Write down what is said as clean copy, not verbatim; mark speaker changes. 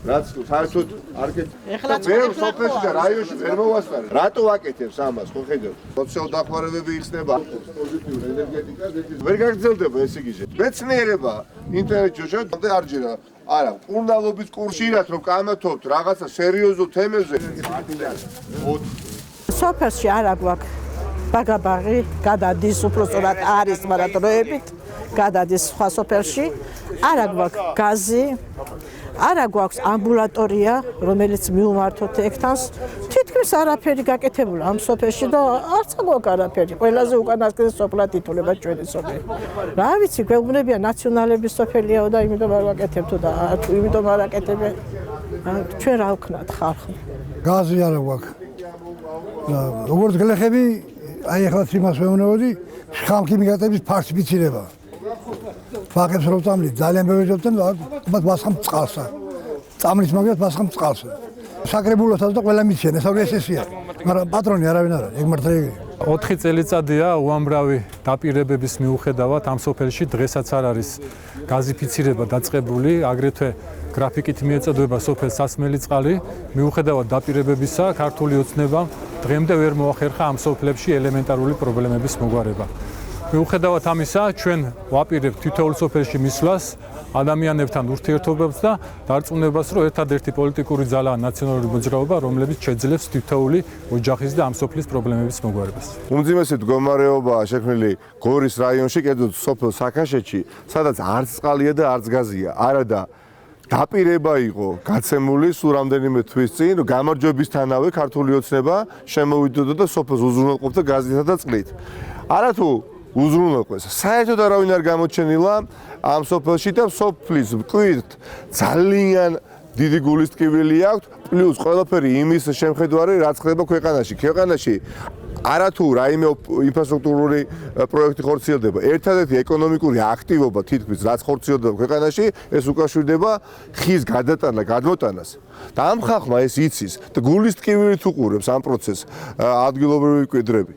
Speaker 1: რაც საერთოდ არ მე სოფელში და რაიონში ვერ მოვასწარე. რატო ვაკეთებს ამას, ხო ხედავ? სოციალურ დახმარებები იხსნება, პოზიტიური ენერგეტიკა, ვერ გაგრძელდება ეს იგიჟე. მეცნიერება ინტერნეტში შევდე არ ჯერა. არა, კურნალობის კურსში რათ რომ კამათობთ რაღაცა სერიოზულ თემებზე.
Speaker 2: სოფელში არა გვაქვს ბაგაბაღი, გადადის უბრალოდ არის, მაგრამ დროებით გადადის სხვა სოფელში. არა გვაქვს გაზი, არა გვაქვს ამბულატორია, რომელიც მიუმართოთ ექთანს. თითქმის არაფერი გაკეთებული ამ სოფელში და არც გვაქვს არაფერი. ყველაზე უკანასკნელი სოფლად ითვლება ჩვენი სოფელი. რა ვიცი, გვეუბნებია ნაციონალების სოფელიაო და იმიტომ არ ვაკეთებთ და თუ იმიტომ არ აკეთებენ, ჩვენ რა ვქნათ ხალხი.
Speaker 3: გაზი არა გვაქვს. როგორც გლეხები, აი ახლა იმას ვეუბნებოდი, ხალხი მიგატების ფარსიფიცირება. ფაქებს რო წამლით ძალიან ბევრი ჯობდნენ და მასხამ წყალსა. წამლის მაგათ მასხამ წყალსა. საკრებულოსაც და ყველა მიციან, ეს ორი ესეა. მაგრამ პატრონი არავინ არ არის, ეგ მართლა იგი.
Speaker 4: 4 წელიწადია უამრავი დაპირებების მიუხედავად ამ სოფელში დღესაც არ არის გაზიფიცირება დაწყებული, აგრეთვე გრაფიკით მიეწოდება სოფელს სასმელი წყალი, მიუხედავად დაპირებებისა, ქართული ოცნებამ დღემდე ვერ მოახერხა ამ სოფლებში ელემენტარული პრობლემების მოგვარება. მიუხედავად ამისა, ჩვენ ვაპირებთ თითოეულ სოფელში მისვლას, ადამიანებთან ურთიერთობებს და დარწმუნებას, რომ ერთადერთი პოლიტიკური ძალაა ნაციონალური მოძრაობა, რომელიც შეძლებს თითოეული ოჯახის და ამ სოფლის პრობლემების მოგვარებას.
Speaker 1: უმძიმესი მდგომარეობაა შექმნილი გორის რაიონში, კერძოდ სოფელ საქაშეთში, სადაც არც წყალია და არც გაზია. არა და დაპირება იყო გაცემული სულ რამდენიმე თვის წინ, რომ გამარჯვებისთანავე ქართული ოცნება შემოვიდოდა და სოფელს უზრუნველყოფდა გაზითა და წყლით. არათუ უზრუნველყვეს. საერთოდ არავინ არ გამოჩენილა ამ სოფელში და სოფლის მკვირთ ძალიან დიდი გულის ტკივილი აქვს, პლუს ყველაფერი იმის შემხედვარი, რაც ხდება ქვეყანაში. ქვეყანაში არათუ რაიმე ინფრასტრუქტურული პროექტი ხორციელდება. ერთადერთი ეკონომიკური აქტივობა თითქმის რაც ხორციელდება ქვეყანაში, ეს უკავშირდება ხის გადატანა, გადმოტანას. და ამ ხალხმა ეს იცის და გულის ტკივილით უყურებს ამ პროცესს ადგილობრივი მკვიდრები.